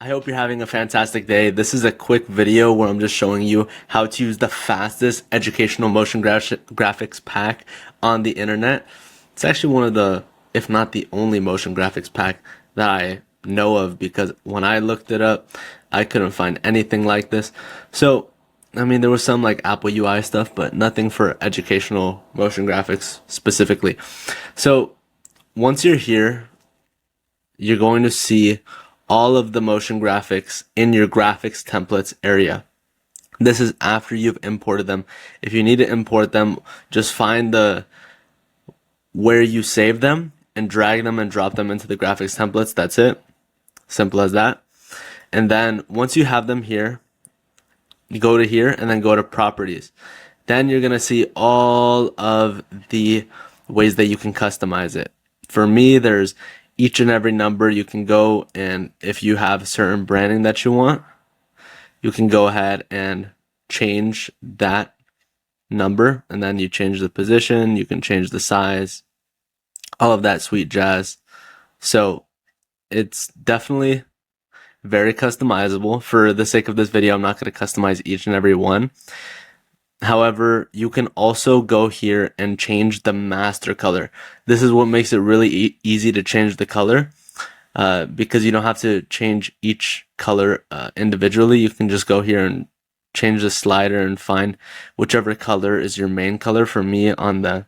I hope you're having a fantastic day. This is a quick video where I'm just showing you how to use the fastest educational motion graphics pack on the internet. It's actually one of the, if not the only motion graphics pack that I know of, because when I looked it up, I couldn't find anything like this. So, I mean, there was some like Apple UI stuff, but nothing for educational motion graphics specifically. So, once you're here, you're going to see all of the motion graphics in your graphics templates area. This is after you've imported them. If you need to import them, just find where you save them and drag them and drop them into the graphics templates. That's it. Simple as that. And then once you have them here, you go to here and then go to properties. Then you're going to see all of the ways that you can customize it. For me, there's each and every number. You can go, and if you have certain branding that you want, you can go ahead and change that number, and then you change the position, you can change the size, all of that sweet jazz. So it's definitely very customizable. For the sake of this video, I'm not going to customize each and every one. However, you can also go here and change the master color. This is what makes it really easy to change the color, because you don't have to change each color individually. You can just go here and change the slider and find whichever color is your main color. For me, on the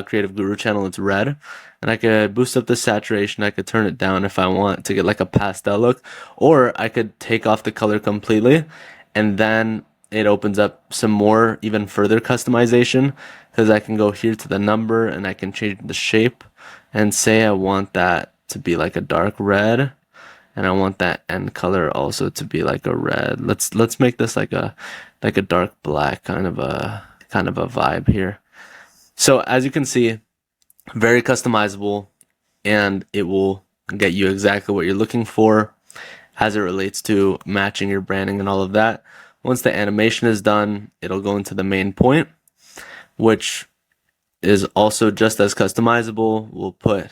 Creative Guru channel, it's red. And I could boost up the saturation. I could turn it down if I want to get like a pastel look, or I could take off the color completely, and then it opens up some more, even further customization, because I can go here to the number and I can change the shape and say I want that to be like a dark red, and I want that end color also to be like a red. Let's make this like a dark black kind of a vibe here. So as you can see, very customizable, and it will get you exactly what you're looking for as it relates to matching your branding and all of that. Once the animation is done, it'll go into the main point, which is also just as customizable. We'll put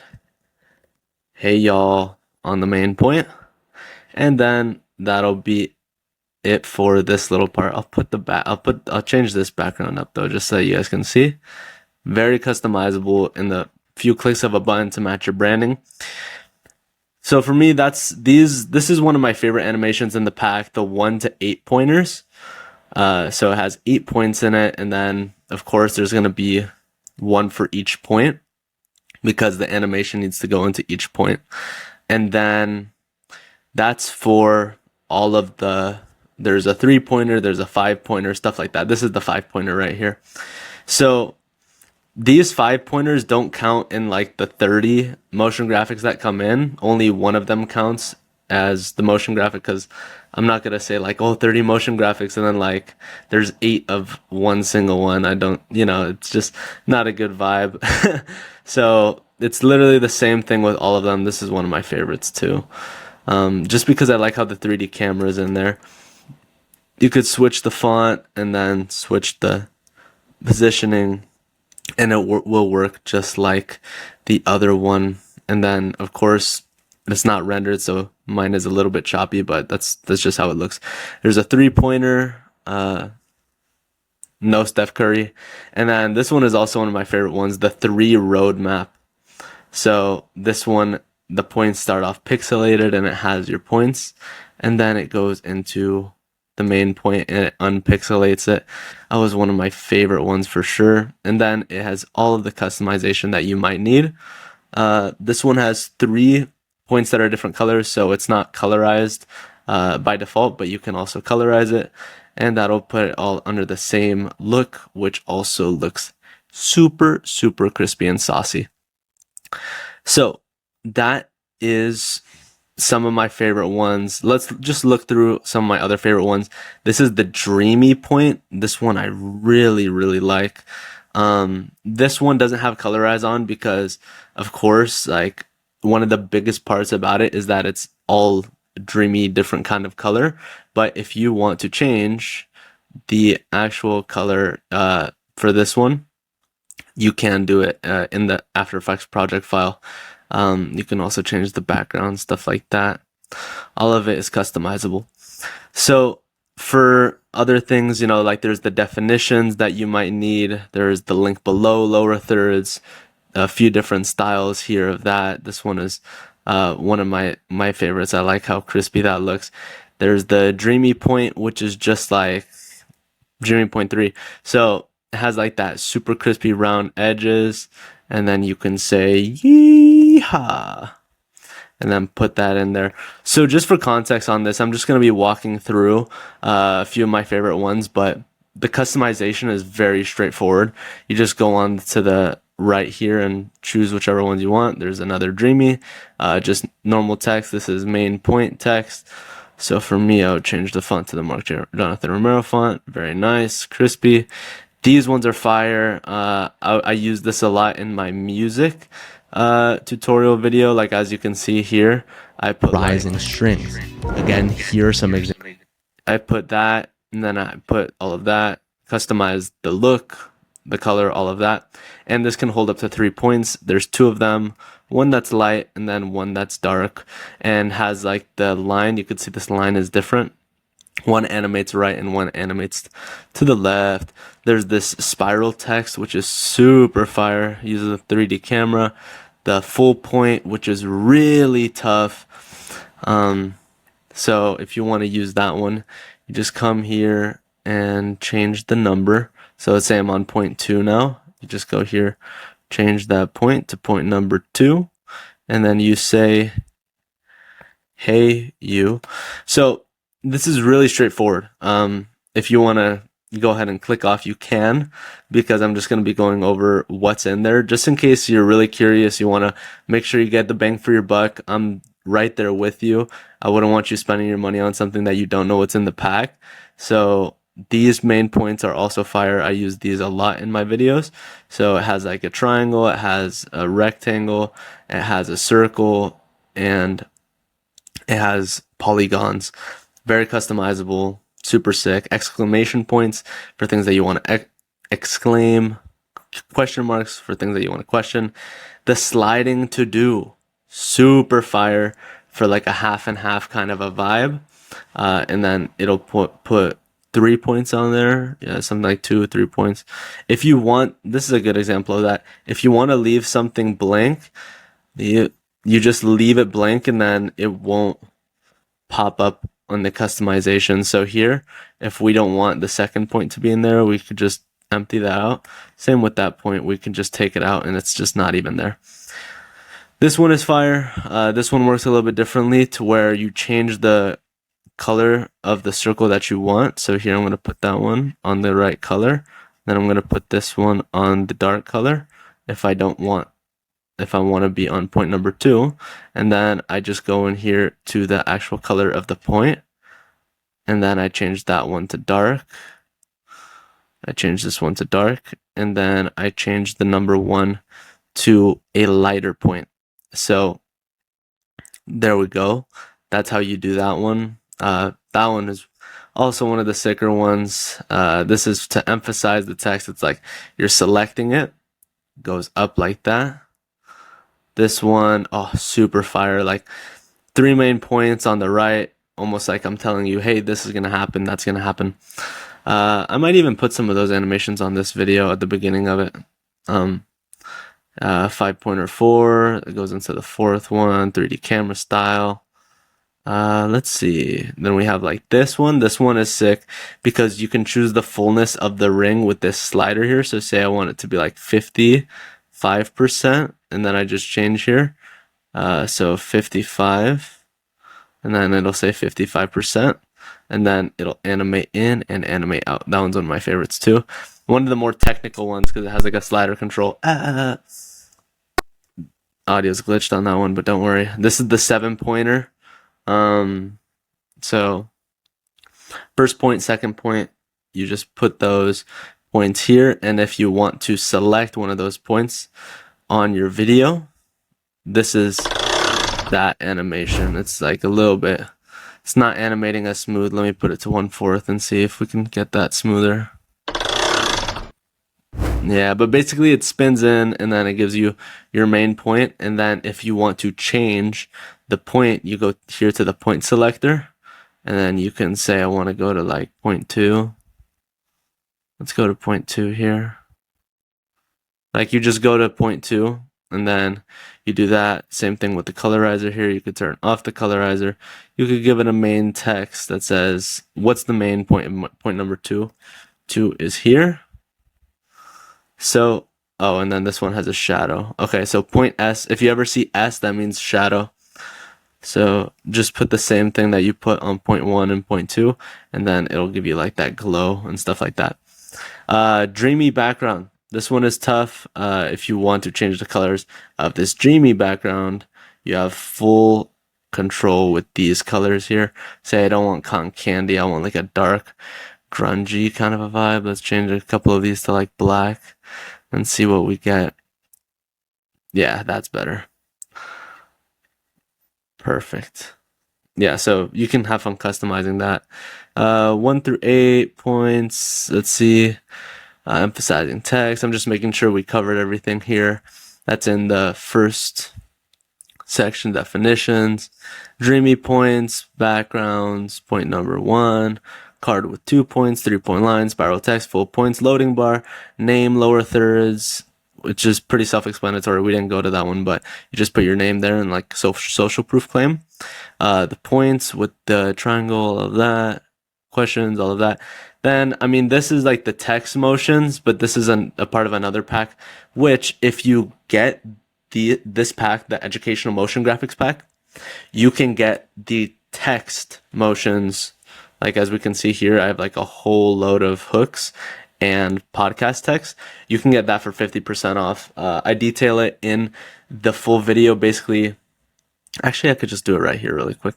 "Hey y'all" on the main point, and then that'll be it for this little part. I'll change this background up though, just so you guys can see. Very customizable in the few clicks of a button to match your branding. So for me, this is one of my favorite animations in the pack, the 1 to 8 pointers. So it has 8 points in it, and then of course there's going to be one for each point, because the animation needs to go into each point. And then that's for all of there's a 3-pointer, there's a 5-pointer, stuff like that. This is the 5-pointer right here. So these 5-pointers don't count in like the 30 motion graphics that come in. Only one of them counts as the motion graphic, because I'm not going to say like, oh, 30 motion graphics and then like there's 8 of one single one. I don't, it's just not a good vibe. So it's literally the same thing with all of them. This is one of my favorites too. Just because I like how the 3D camera is in there. You could switch the font and then switch the positioning, and it will work just like the other one. And then of course it's not rendered, so mine is a little bit choppy, but that's just how it looks. There's a 3-pointer, no Steph Curry, and then this one is also one of my favorite ones, the 3 roadmap. So this one, the points start off pixelated and it has your points, and then it goes into the main point and it unpixelates it. That was one of my favorite ones for sure. And then it has all of the customization that you might need. This one has 3 points that are different colors, so it's not colorized by default, but you can also colorize it, and that'll put it all under the same look, which also looks super crispy and saucy. So that is some of my favorite ones. Let's just look through some of my other favorite ones. This is the dreamy point. This one I really like. This one doesn't have colorize on because, of course, like one of the biggest parts about it is that it's all dreamy, different kind of color. But if you want to change the actual color for this one, you can do it in the After Effects project file. You can also change the background, stuff like that. All of it is customizable. So for other things, you know, like there's the definitions that you might need. There's the link below, lower thirds, a few different styles here of that. This one is one of my favorites. I like how crispy that looks. There's the dreamy point, which is just like dreamy point 3. So it has like that super crispy round edges, and then you can say yeehaw and then put that in there. So just for context on this, I'm just going to be walking through a few of my favorite ones, but the customization is very straightforward. You just go on to the right here and choose whichever ones you want. There's another dreamy, just normal text. This is main point text. So for me, I would change the font to the Mark Jonathan Romero font. Very nice, crispy. These ones are fire. I use this a lot in my music tutorial video. Like as you can see here, I put rising strings. Again, here are some examples. I put that, and then I put all of that, customize the look, the color, all of that. And this can hold up to 3 points. There's 2 of them, one that's light and then one that's dark, and has like the line. You could see this line is different. One animates right and one animates to the left. There's this spiral text, which is super fire, uses a 3D camera. The full point, which is really tough. So if you want to use that one, you just come here and change the number. So let's say I'm on point 2 now. You just go here, change that point to point number 2, and then you say, hey, you. So this is really straightforward. If you want to go ahead and click off, you can, because I'm just going to be going over what's in there. Just in case you're really curious, you want to make sure you get the bang for your buck, I'm right there with you. I wouldn't want you spending your money on something that you don't know what's in the pack. So these main points are also fire. I use these a lot in my videos. So it has like a triangle, it has a rectangle, it has a circle, and it has polygons. Very customizable, super sick. Exclamation points for things that you want to exclaim, question marks for things that you want to question. The sliding to do, super fire for like a half and half kind of a vibe. And then it'll put 3 points on there. Yeah, something like 2 or 3 points. If you want, this is a good example of that. If you want to leave something blank, you just leave it blank and then it won't pop up on the customization. So here, if we don't want the second point to be in there, we could just empty that out. Same with that point, we can just take it out and it's just not even there. This one is fire. This one works a little bit differently, to where you change the color of the circle that you want. So here I'm going to put that one on the right color. Then I'm going to put this one on the dark color if I want to be on point number 2. And then I just go in here to the actual color of the point. And then I change that one to dark. I change this one to dark. And then I change the number 1 to a lighter point. So there we go. That's how you do that one. That one is also one of the sicker ones. This is to emphasize the text. It's like you're selecting it, goes up like that. This one, oh, super fire. Like 3 main points on the right, almost like I'm telling you, hey, this is going to happen, that's going to happen. I might even put some of those animations on this video at the beginning of it. 5-pointer 4, it goes into the 4th one, 3D camera style. Let's see. Then we have like this one. This one is sick because you can choose the fullness of the ring with this slider here. So say I want it to be like 55%, and then I just change here. So 55, and then it'll say 55%, and then it'll animate in and animate out. That one's one of my favorites too. One of the more technical ones because it has like a slider control. Audio's glitched on that one, but don't worry. This is the 7-pointer. So first point, second point, you just put those points here, and if you want to select one of those points on your video, this is that animation. It's like a little bit, it's not animating as smooth. Let me put it to 1/4 and see if we can get that smoother. Yeah, but basically it spins in and then it gives you your main point, and then if you want to change the point, you go here to the point selector, and then you can say I want to go to like 0.2. Let's go to 0.2 here. Like you just go to 0.2 and then you do that. Same thing with the colorizer here. You could turn off the colorizer. You could give it a main text that says, what's the main point? Point number 2. 2 is here. So, oh, and then this one has a shadow. Okay, so point S, if you ever see S, that means shadow. So just put the same thing that you put on point 1 and point 2, and then it'll give you like that glow and stuff like that. Dreamy background. This one is tough. If you want to change the colors of this dreamy background, you have full control with these colors here. Say I don't want cotton candy, I want like a dark, grungy kind of a vibe. Let's change a couple of these to like black and see what we get. Yeah, that's better. Perfect. Yeah, so you can have fun customizing that. 1 through 8 points. Let's see. Emphasizing text. I'm just making sure we covered everything here. That's in the first section, definitions. Dreamy points, backgrounds, point number 1. Card with 2 points, 3-point line, spiral text, full points, loading bar, name, lower thirds, which is pretty self-explanatory. We didn't go to that one, but you just put your name there and like social proof claim. The points with the triangle, all of that, questions, all of that. Then, I mean, this is like the text motions, but this is a part of another pack, which if you get this pack, the educational motion graphics pack, you can get the text motions. Like as we can see here, I have like a whole load of hooks and podcast text. You can get that for 50% off. I detail it in the full video. Basically, actually, I could just do it right here really quick.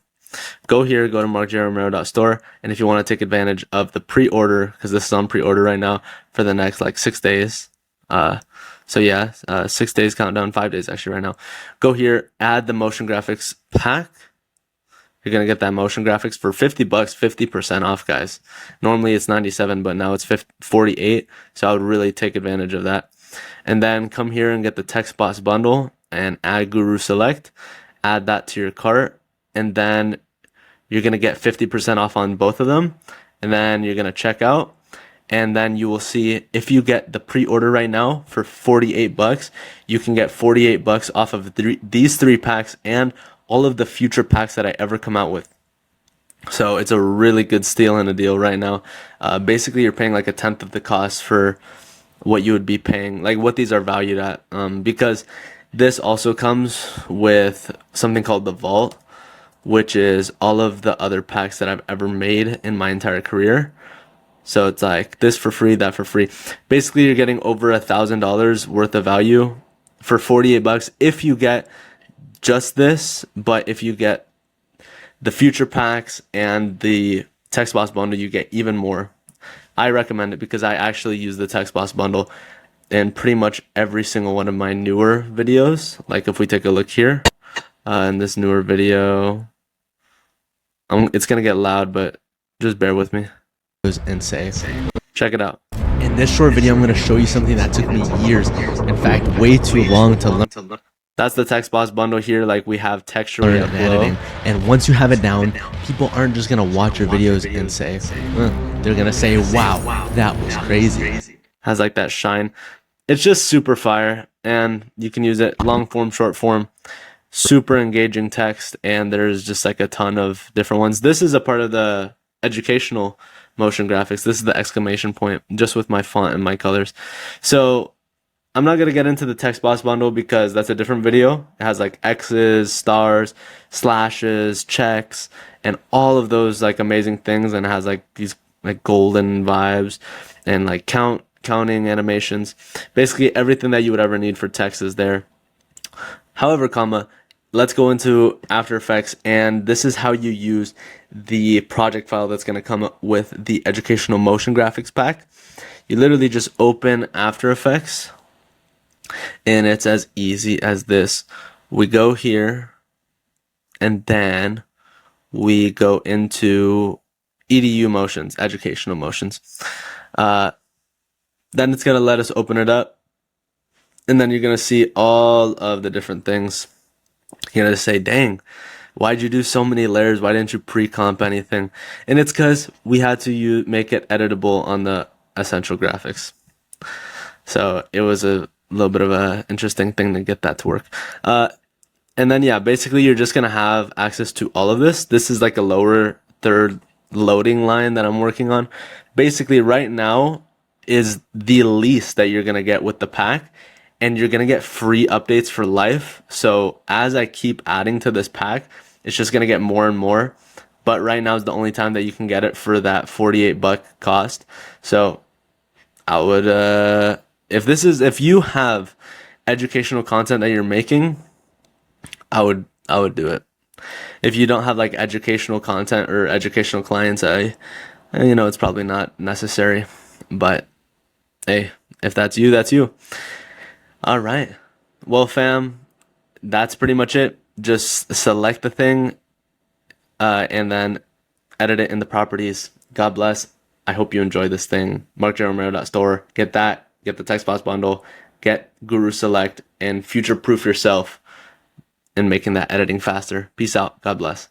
Go here, go to markjeromero.store, and if you want to take advantage of the pre-order, because this is on pre-order right now for the next like 6 days. So yeah, 6 days countdown, 5 days actually right now. Go here, add the motion graphics pack. You're gonna get that motion graphics for $50, 50% off, guys. Normally it's 97, but now it's 48. So I would really take advantage of that. And then come here and get the text box bundle and add Guru Select. Add that to your cart, and then you're gonna get 50% off on both of them. And then you're gonna check out, and then you will see if you get the pre-order right now for $48, you can get $48 off of these 3 packs and all of the future packs that I ever come out with. So it's a really good steal and a deal right now. Basically, you're paying like 1/10 of the cost for what you would be paying, like what these are valued at. Because this also comes with something called the Vault, which is all of the other packs that I've ever made in my entire career. So it's like this for free, that for free. Basically, you're getting over $1,000 worth of value for $48 if you get just this. But if you get the future packs and the text box bundle, you get even more. I recommend it because I actually use the text box bundle in pretty much every single one of my newer videos. Like if we take a look here in this newer video, it's gonna get loud, but just bear with me. And say, check it out. In this short video, I'm going to show you something that took me years, in fact, way too long to learn. That's the text box bundle here. Like we have texture and editing, and once you have it down, people aren't just going to watch your videos and say, they're going to say, wow, that was crazy. Has like that shine. It's just super fire, and you can use it long form, short form, super engaging text, and there's just like a ton of different ones. This is a part of the educational motion graphics. This is the exclamation point, just with my font and my colors. So I'm not going to get into the text box bundle because that's a different video. It has like X's, stars, slashes, checks, and all of those like amazing things, and it has like these like golden vibes and like counting animations. Basically everything that you would ever need for text is there. However, let's go into After Effects, and this is how you use the project file that's going to come with the educational motion graphics pack. You literally just open After Effects, and it's as easy as this. We go here, and then we go into EDU motions, educational motions. Then it's going to let us open it up, and then you're going to see all of the different things. You're going to say, dang, Why'd you do so many layers? Why didn't you pre-comp anything? And it's because we had to make it editable on the essential graphics. So it was a little bit of a interesting thing to get that to work. And then, yeah, basically you're just going to have access to all of this. This is like a lower third loading line that I'm working on. Basically right now is the least that you're going to get with the pack, and you're going to get free updates for life. So as I keep adding to this pack, it's just going to get more and more. But right now is the only time that you can get it for that $48 cost. So I would, if you have educational content that you're making, I would do it. If you don't have like educational content or educational clients, it's probably not necessary. But hey, if that's you, that's you. All right. Well, fam, that's pretty much it. Just select the thing, and then edit it in the properties. God bless. I hope you enjoy this thing. MarkJRomero.store. Get that. Get the text box bundle. Get Guru Select and future-proof yourself in making that editing faster. Peace out. God bless.